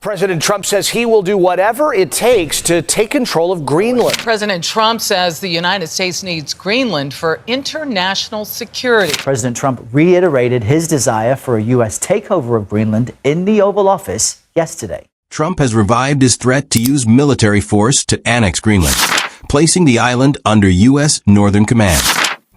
President Trump says he will do whatever it takes to take control of Greenland. President Trump says the United States needs Greenland for international security. President Trump reiterated his desire for a U.S. takeover of Greenland in the Oval Office yesterday. Trump has revived his threat to use military force to annex Greenland, placing the island under U.S. Northern Command.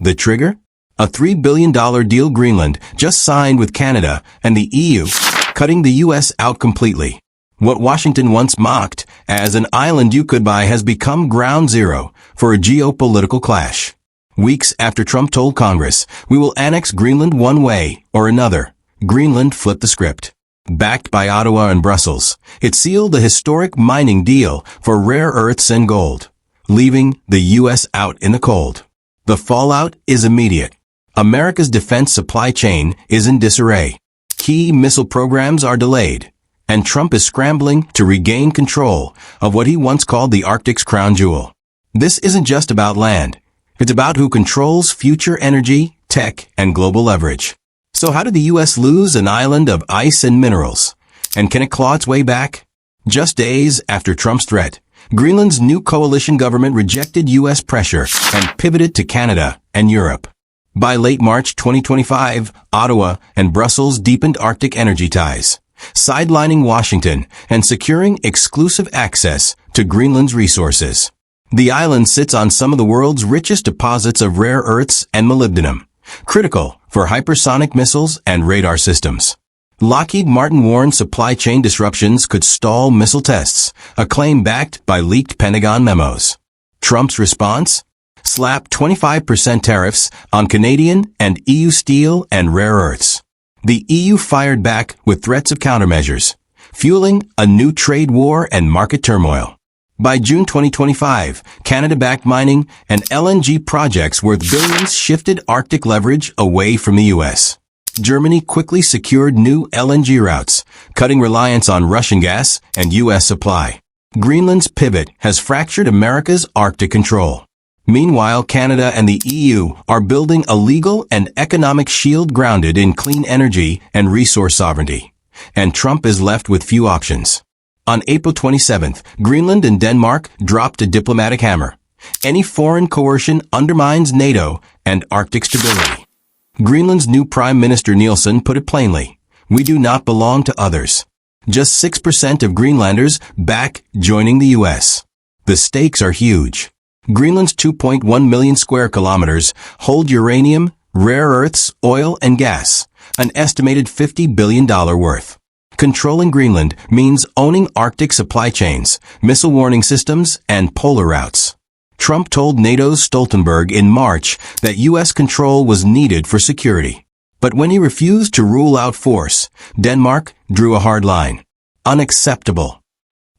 The trigger? A $3 billion deal Greenland just signed with Canada and the EU, cutting the U.S. out completely. What Washington once mocked as an island you could buy has become ground zero for a geopolitical clash. Weeks after Trump told Congress, we will annex Greenland one way or another, Greenland flipped the script. Backed by Ottawa and Brussels, it sealed a historic mining deal for rare earths and gold, leaving the U.S. out in the cold. The fallout is immediate. America's defense supply chain is in disarray. Key missile programs are delayed, and Trump is scrambling to regain control of what he once called the Arctic's crown jewel. This isn't just about land. It's about who controls future energy, tech, and global leverage. So how did the U.S. lose an island of ice and minerals? And can it claw its way back? Just days after Trump's threat, Greenland's new coalition government rejected U.S. pressure and pivoted to Canada and Europe. By late March 2025, Ottawa and Brussels deepened Arctic energy ties, sidelining Washington and securing exclusive access to Greenland's resources. The island sits on some of the world's richest deposits of rare earths and molybdenum, critical for hypersonic missiles and radar systems. Lockheed Martin warned supply chain disruptions could stall missile tests, a claim backed by leaked Pentagon memos. Trump's response? Slap 25% tariffs on Canadian and EU steel and rare earths. The EU fired back with threats of countermeasures, fueling a new trade war and market turmoil. By June 2025, Canada-backed mining and LNG projects worth billions shifted Arctic leverage away from the U.S. Germany quickly secured new LNG routes, cutting reliance on Russian gas and U.S. supply. Greenland's pivot has fractured America's Arctic control. Meanwhile, Canada and the EU are building a legal and economic shield grounded in clean energy and resource sovereignty. And Trump is left with few options. On April 27th, Greenland and Denmark dropped a diplomatic hammer. Any foreign coercion undermines NATO and Arctic stability. Greenland's new Prime Minister Nielsen put it plainly, we do not belong to others. Just 6% of Greenlanders back joining the U.S. The stakes are huge. Greenland's 2.1 million square kilometers hold uranium, rare earths, oil, and gas, an estimated $50 billion worth. Controlling Greenland means owning Arctic supply chains, missile warning systems, and polar routes. Trump told NATO's Stoltenberg in March that U.S. control was needed for security. But when he refused to rule out force, Denmark drew a hard line. Unacceptable.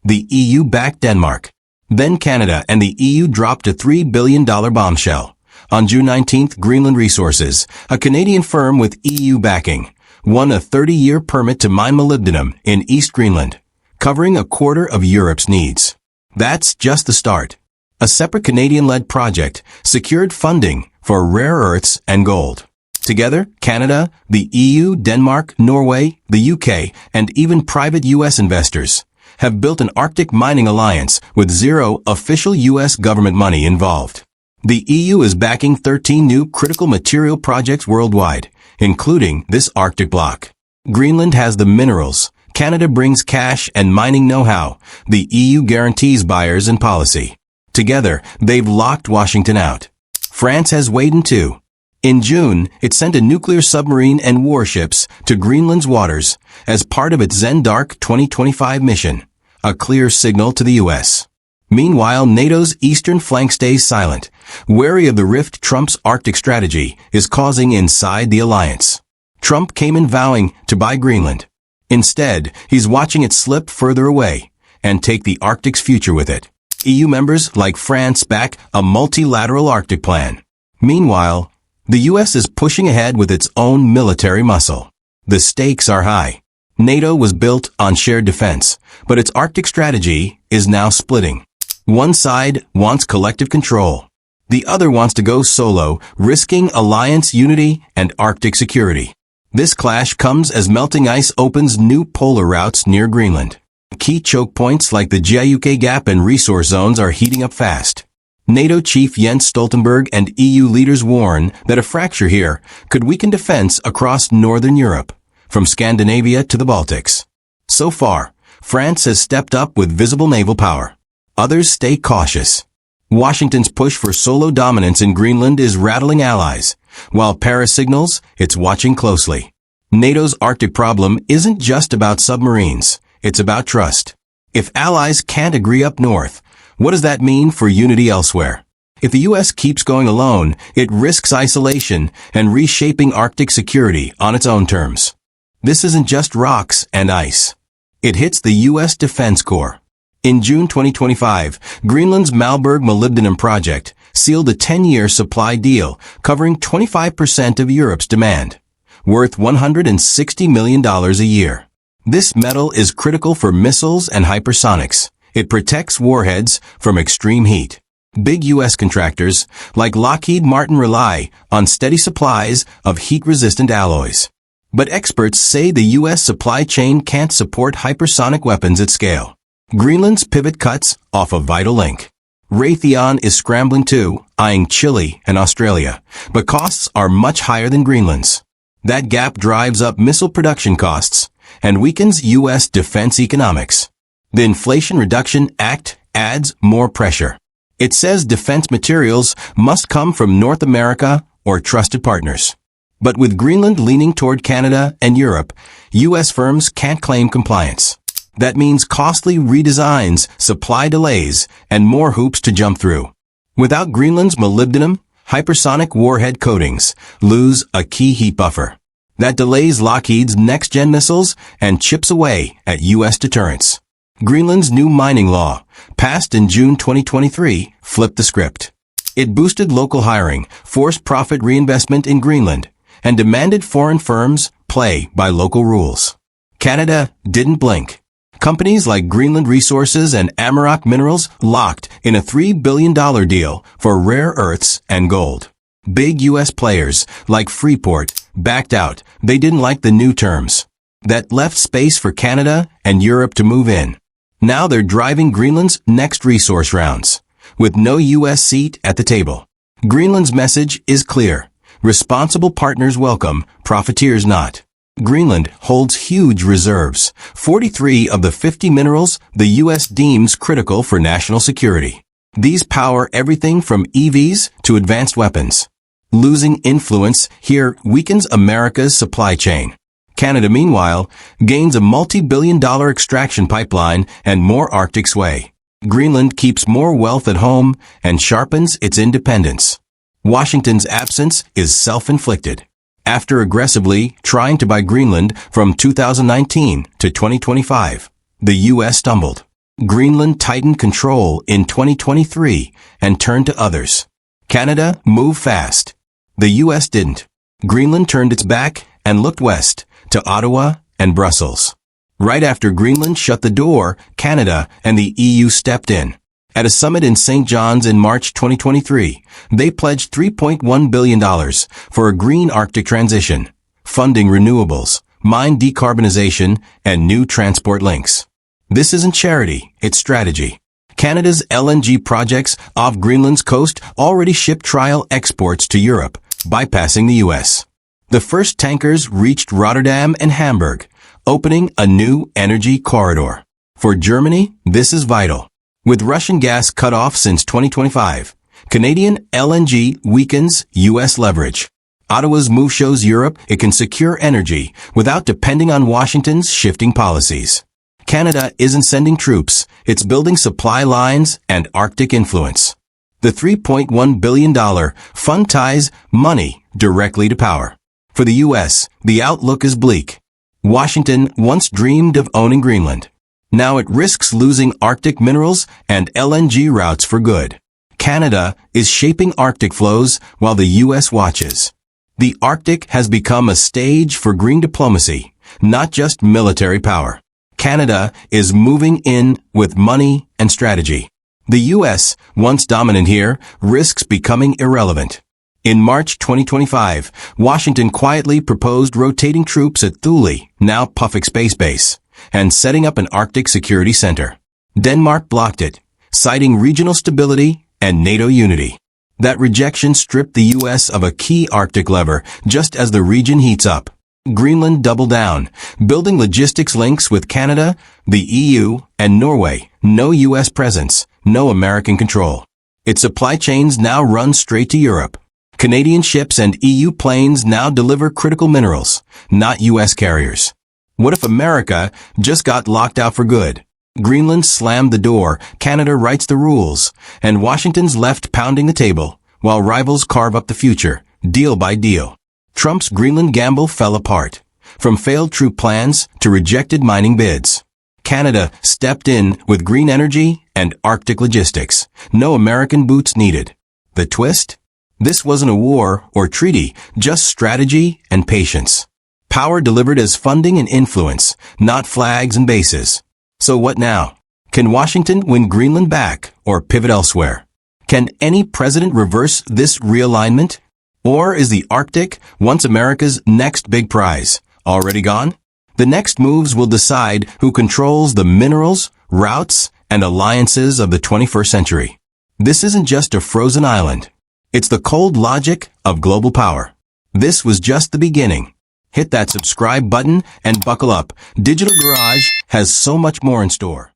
The EU backed Denmark. Then Canada and the EU dropped a $3 billion bombshell. On June 19th, Greenland Resources, a Canadian firm with EU backing, won a 30-year permit to mine molybdenum in East Greenland, covering a quarter of Europe's needs. That's just the start. A separate Canadian-led project secured funding for rare earths and gold. Together, Canada, the EU, Denmark, Norway, the UK, and even private U.S. investors have built an Arctic mining alliance with zero official U.S. government money involved. The EU is backing 13 new critical material projects worldwide, including this Arctic block. Greenland has the minerals. Canada brings cash and mining know-how. The EU guarantees buyers and policy. Together, they've locked Washington out. France has weighed in too. In June, it sent a nuclear submarine and warships to Greenland's waters as part of its Zendark 2025 mission, a clear signal to the U.S. Meanwhile, NATO's eastern flank stays silent, wary of the rift Trump's Arctic strategy is causing inside the alliance. Trump came in vowing to buy Greenland. Instead, he's watching it slip further away and take the Arctic's future with it. EU members like France back a multilateral Arctic plan. Meanwhile, the U.S. is pushing ahead with its own military muscle. The stakes are high. NATO was built on shared defense, but its Arctic strategy is now splitting. One side wants collective control. The other wants to go solo, risking alliance unity and Arctic security. This clash comes as melting ice opens new polar routes near Greenland. Key choke points like the JUK Gap and resource zones are heating up fast. NATO chief Jens Stoltenberg and EU leaders warn that a fracture here could weaken defense across northern Europe, from Scandinavia to the Baltics. So far, France has stepped up with visible naval power. Others stay cautious. Washington's push for solo dominance in Greenland is rattling allies, while Paris signals it's watching closely. NATO's Arctic problem isn't just about submarines, it's about trust. If allies can't agree up north, what does that mean for unity elsewhere? If the U.S. keeps going alone, it risks isolation and reshaping Arctic security on its own terms. This isn't just rocks and ice. It hits the U.S. Defense Corps. In June 2025, Greenland's Malberg molybdenum project sealed a 10-year supply deal covering 25% of Europe's demand, worth $160 million a year. This metal is critical for missiles and hypersonics. It protects warheads from extreme heat. Big U.S. contractors like Lockheed Martin rely on steady supplies of heat-resistant alloys. But experts say the U.S. supply chain can't support hypersonic weapons at scale. Greenland's pivot cuts off a vital link. Raytheon is scrambling too, eyeing Chile and Australia, but costs are much higher than Greenland's. That gap drives up missile production costs and weakens U.S. defense economics. The Inflation Reduction Act adds more pressure. It says defense materials must come from North America or trusted partners. But with Greenland leaning toward Canada and Europe, U.S. firms can't claim compliance. That means costly redesigns, supply delays, and more hoops to jump through. Without Greenland's molybdenum, hypersonic warhead coatings lose a key heat buffer. That delays Lockheed's next-gen missiles and chips away at U.S. deterrence. Greenland's new mining law, passed in June 2023, flipped the script. It boosted local hiring, forced profit reinvestment in Greenland, and demanded foreign firms play by local rules. Canada didn't blink. Companies like Greenland Resources and Amaroq Minerals locked in a $3 billion deal for rare earths and gold. Big U.S. players like Freeport backed out. They didn't like the new terms. That left space for Canada and Europe to move in. Now they're driving Greenland's next resource rounds, with no U.S. seat at the table. Greenland's message is clear. Responsible partners welcome, profiteers not. Greenland holds huge reserves, 43 of the 50 minerals the U.S. deems critical for national security. These power everything from EVs to advanced weapons. Losing influence here weakens America's supply chain. Canada, meanwhile, gains a multi-billion-dollar extraction pipeline and more Arctic sway. Greenland keeps more wealth at home and sharpens its independence. Washington's absence is self-inflicted. After aggressively trying to buy Greenland from 2019 to 2025, the U.S. stumbled. Greenland tightened control in 2023 and turned to others. Canada moved fast. The U.S. didn't. Greenland turned its back and looked west to Ottawa and Brussels. Right after Greenland shut the door, Canada and the EU stepped in. At a summit in St. John's in March 2023, they pledged $3.1 billion for a green Arctic transition, funding renewables, mine decarbonization, and new transport links. This isn't charity, it's strategy. Canada's LNG projects off Greenland's coast already ship trial exports to Europe, bypassing the U.S. The first tankers reached Rotterdam and Hamburg, opening a new energy corridor. For Germany, this is vital. With Russian gas cut off since 2025, Canadian LNG weakens U.S. leverage. Ottawa's move shows Europe it can secure energy without depending on Washington's shifting policies. Canada isn't sending troops, it's building supply lines and Arctic influence. The $3.1 billion fund ties money directly to power. For the U.S., the outlook is bleak. Washington once dreamed of owning Greenland. Now it risks losing Arctic minerals and LNG routes for good. Canada is shaping Arctic flows while the U.S. watches. The Arctic has become a stage for green diplomacy, not just military power. Canada is moving in with money and strategy. The U.S., once dominant here, risks becoming irrelevant. In March 2025, Washington quietly proposed rotating troops at Thule, now Pufik Space Base, and setting up an Arctic security center. Denmark blocked it, citing regional stability and NATO unity. That rejection stripped the U.S. of a key Arctic lever just as the region heats up. Greenland doubled down, building logistics links with Canada, the EU, and Norway. No U.S. presence, no American control. Its supply chains now run straight to Europe. Canadian ships and EU planes now deliver critical minerals, not U.S. carriers. What if America just got locked out for good? Greenland slammed the door, Canada writes the rules, and Washington's left pounding the table, while rivals carve up the future, deal by deal. Trump's Greenland gamble fell apart, from failed troop plans to rejected mining bids. Canada stepped in with green energy and Arctic logistics. No American boots needed. The twist? This wasn't a war or treaty, just strategy and patience. Power delivered as funding and influence, not flags and bases. So what now? Can Washington win Greenland back or pivot elsewhere? Can any president reverse this realignment? Or is the Arctic, once America's next big prize, already gone? The next moves will decide who controls the minerals, routes, and alliances of the 21st century. This isn't just a frozen island. It's the cold logic of global power. This was just the beginning. Hit that subscribe button and buckle up. Digital Garage has so much more in store.